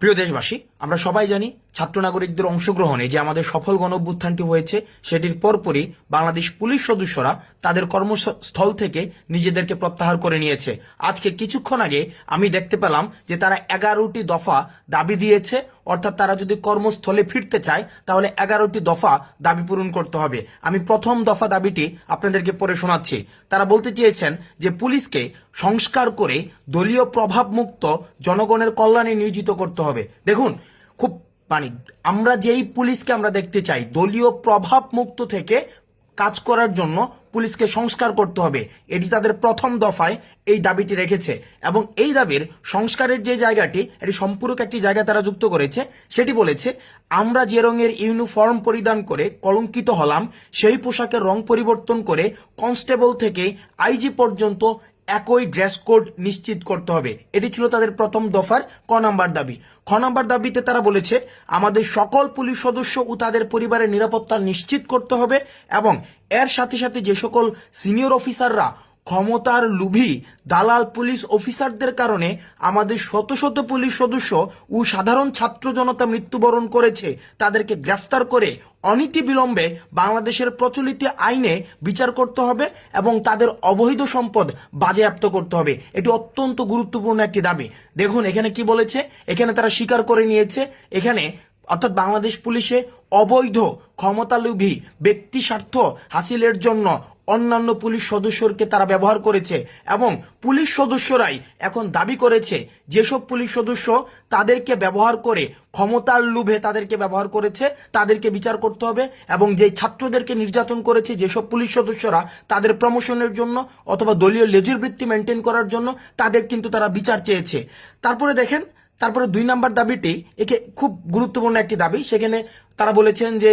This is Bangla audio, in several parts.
প্রিয় দেশবাসী, আমরা সবাই জানি ছাত্র নাগরিকদের অংশগ্রহণে যে আমাদের সফল গণঅভ্যুত্থানটি হয়েছে সেটির পরপরই বাংলাদেশ পুলিশ সদস্যরা তাদের কর্মস্থল থেকে নিজেদেরকে প্রত্যাহার করে নিয়েছে। আজকে কিছুক্ষণ আগে আমি দেখতে পেলাম যে তারা 11টি দফা দাবি দিয়েছে, অর্থাৎ তারা যদি কর্মস্থলে ফিরতে চায় তাহলে 11টি দফা দাবি পূরণ করতে হবে। আমি প্রথম দফা দাবিটি আপনাদেরকে পড়ে শোনাচ্ছি। তারা বলতে চেয়েছেন যে পুলিশকে সংস্কার করে দলীয় প্রভাবমুক্ত জনগণের কল্যাণে নিয়োজিত করতে হবে। দেখুন, খুব আমরা যেই পুলিশকে আমরা দেখতে চাই দলীয় প্রভাব মুক্ত থেকে কাজ করার জন্য পুলিশকে সংস্কার করতে হবে, এটি তাদের প্রথম দফায় এই দাবিটি রেখেছে। এবং এই দাবির সংস্কারের যে জায়গাটি, এটি সম্পূরক একটি জায়গা তারা যুক্ত করেছে। সেটি বলেছে, আমরা যে রঙের ইউনিফর্ম পরিধান করে কলঙ্কিত হলাম সেই পোশাকের রং পরিবর্তন করে কনস্টেবল থেকে আইজি পর্যন্ত একই ড্রেস কোড নিশ্চিত করতে হবে। এটি ছিল তাদের প্রথম দফার ক নাম্বার দাবি। খ নাম্বার দাবিতে তারা বলেছে, আমাদের সকল পুলিশ সদস্য ও তাদের পরিবারের নিরাপত্তা নিশ্চিত করতে হবে এবং এর সাথে সাথে যে সকল সিনিয়র অফিসাররা ক্ষমতার লোভী দালাল পুলিশ অফিসারদের কারণে আমাদের শত শত পুলিশ সদস্য ও সাধারণ ছাত্র জনতা মৃত্যুবরণ করেছে, তাদেরকে গ্রেফতার করে অনীতি বিলম্বে বাংলাদেশের প্রচলিত আইনে বিচার করতে হবে এবং তাদের অবৈধ সম্পদ বাজেয়াপ্ত করতে হবে। এটি অত্যন্ত গুরুত্বপূর্ণ একটি দাবি। দেখুন এখানে কি বলেছে, এখানে তারা স্বীকার করে নিয়েছে, এখানে অর্থাৎ বাংলাদেশ পুলিশে অবৈধ ক্ষমতালোভী ব্যক্তি স্বার্থ হাসিলের জন্য অন্যান্য পুলিশ সদস্যকে তারা ব্যবহার করেছে এবং পুলিশ সদস্যরাই এখন দাবি করেছে যেসব পুলিশ সদস্য তাদেরকে ব্যবহার করে ক্ষমতার লোভে তাদেরকে ব্যবহার করেছে তাদেরকে বিচার করতে হবে এবং যে ছাত্রদেরকে নির্যাতন করেছে যেসব পুলিশ সদস্যরা তাদের প্রমোশনের জন্য অথবা দলীয় লেজুর বৃত্তি মেনটেন করার জন্য তাদের কিন্তু তারা বিচার চেয়েছে। তারপরে দেখেন, তারপরে 2 নাম্বার দাবিটি একে খুব গুরুত্বপূর্ণ একটি দাবি। সেখানে তারা বলেছেন যে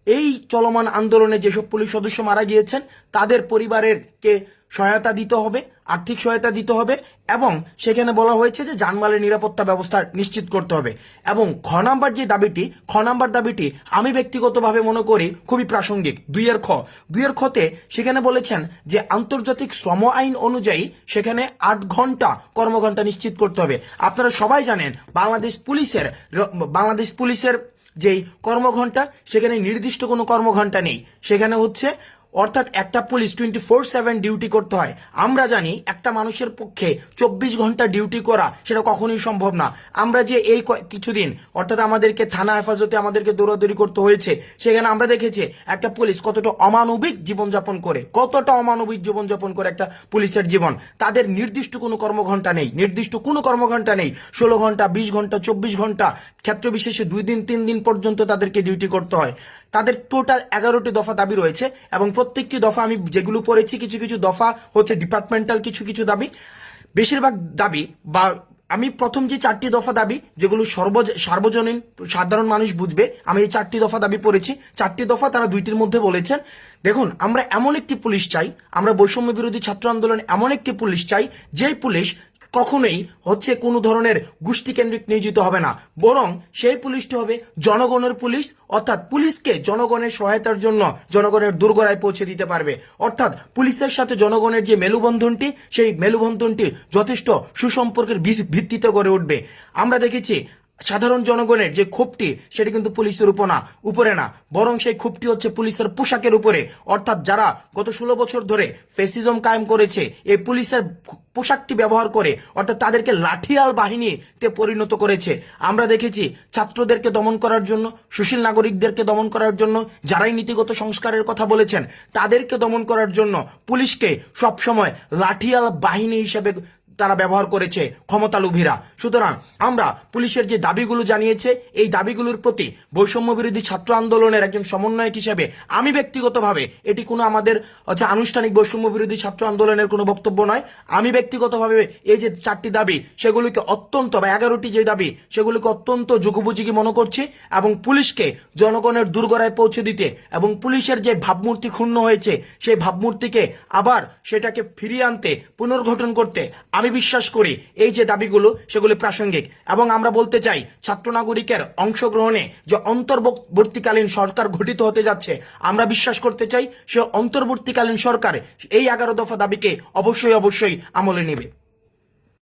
এই চলমান আন্দোলনে যেসব পুলিশ সদস্য মারা গিয়েছেন তাদের পরিবারেরকে সহায়তা দিতে হবে, আর্থিক সহায়তা দিতে হবে এবং সেখানে বলা হয়েছে যে জানমালের নিরাপত্তা ব্যবস্থা নিশ্চিত করতে হবে। এবং খ নাম্বার দাবিটি আমি ব্যক্তিগতভাবে মনে করি খুবই প্রাসঙ্গিক। 2 খতে সেখানে বলেছেন যে আন্তর্জাতিক শ্রম আইন অনুযায়ী সেখানে 8 ঘন্টা কর্মঘণ্টা নিশ্চিত করতে হবে। আপনারা সবাই জানেন বাংলাদেশ পুলিশের যেই কর্মঘণ্টা সেখানে নির্দিষ্ট কোনো কর্মঘণ্টা নেই। সেখানে হচ্ছে অর্থাৎ একটা পুলিশ 24/7 ডিউটি করতে হয়। আমরা জানি একটা মানুষের পক্ষে 24 ঘন্টা ডিউটি করা সেটা কখনোই সম্ভব না। আমরা যে এই কিছুদিন অর্থাৎ আমাদেরকে থানা হেফাজতে আমাদেরকে দৌড়াদৌড়ি করতে হয়েছে, সেখানে আমরা দেখেছি একটা পুলিশ কতটা অমানবিক জীবনযাপন করে একটা পুলিশের জীবন। তাদের নির্দিষ্ট কোনো কর্মঘণ্টা নেই, 16 ঘন্টা, 20 ঘন্টা, 24 ঘন্টা, ক্ষেত্র বিশেষে 2 দিন 3 দিন পর্যন্ত তাদেরকে ডিউটি করতে হয়। তাদের টোটাল 11টি দফা দাবি রয়েছে এবং প্রত্যেকটি দফা আমি যেগুলো পড়েছি কিছু কিছু দফা হচ্ছে ডিপার্টমেন্টাল, কিছু দাবি, বেশিরভাগ দাবি বা আমি প্রথম যে 4টি দফা দাবি যেগুলো সার্বজনীন সাধারণ মানুষ বুঝবে, আমি এই 4টি দফা দাবি পড়েছি। 4টি দফা তারা 2টির মধ্যে বলেছেন, দেখুন আমরা এমন একটি পুলিশ চাই, আমরা বৈষম্য বিরোধী ছাত্র আন্দোলন এমন একটি পুলিশ চাই যেই পুলিশ কখনোই হচ্ছে কোনো ধরনের গোষ্ঠী কেন্দ্রিক নিয়োজিত হবে না, বরং সেই পুলিশটি হবে জনগণের পুলিশ, অর্থাৎ পুলিশকে জনগণের সহায়তার জন্য জনগণের দোরগোড়ায় পৌঁছে দিতে পারবে। অর্থাৎ পুলিশের সাথে জনগণের যে মেলুবন্ধনটি, সেই মেলুবন্ধনটি যথেষ্ট সুসম্পর্কের ভিত্তিতে গড়ে উঠবে। আমরা দেখেছি সাধারণ জনগণের যে ক্ষোভটি সেটি কিন্তু পুলিশের উপরে না, বরং সেই ক্ষোভটি হচ্ছে পুলিশের পোশাকের উপরে। অর্থাৎ যারা গত 16 বছর ধরে ফ্যাসিজম কায়েম করেছে এই পুলিশের পোশাকটি ব্যবহার করে, অর্থাৎ তাদেরকে লাঠিয়াল বাহিনীতে পরিণত করেছে। আমরা দেখেছি ছাত্রদেরকে দমন করার জন্য, সুশীল নাগরিকদেরকে দমন করার জন্য, যারাই নীতিগত সংস্কারের কথা বলেছেন তাদেরকে দমন করার জন্য পুলিশকে সবসময় লাঠিয়াল বাহিনী হিসেবে তারা ব্যবহার করেছে ক্ষমতালোভীরা। সুতরাং আমরা পুলিশের যে দাবিগুলো জানিয়েছে এই দাবিগুলোর প্রতি বৈষম্য বিরোধী ছাত্র আন্দোলনের একজন সমন্বয়ক হিসেবে আমি ব্যক্তিগতভাবে, এটি কোনো আমাদের আনুষ্ঠানিক বৈষম্য বিরোধী ছাত্র আন্দোলনের কোনো বক্তব্য নয়, আমি ব্যক্তিগতভাবে এই যে 4টি দাবি সেগুলিকে অত্যন্ত বা 11টি যে দাবি সেগুলিকে অত্যন্ত যুগোপযোগী মনে করছি এবং পুলিশকে জনগণের দোরগোড়ায় পৌঁছে দিতে এবং পুলিশের যে ভাবমূর্তি ক্ষুণ্ণ হয়েছে সেই ভাবমূর্তিকে আবার সেটাকে ফিরিয়ে আনতে, পুনর্গঠন করতে আমি বিশ্বাস করি এই যে দাবিগুলো সেগুলি প্রাসঙ্গিক। এবং আমরা বলতে চাই ছাত্র নাগরিকের অংশগ্রহণে যে অন্তর্বর্তীকালীন সরকার গঠিত হতে যাচ্ছে, আমরা বিশ্বাস করতে চাই সে অন্তর্বর্তীকালীন সরকার এই 11 দফা দাবিকে অবশ্যই আমলে নেবে।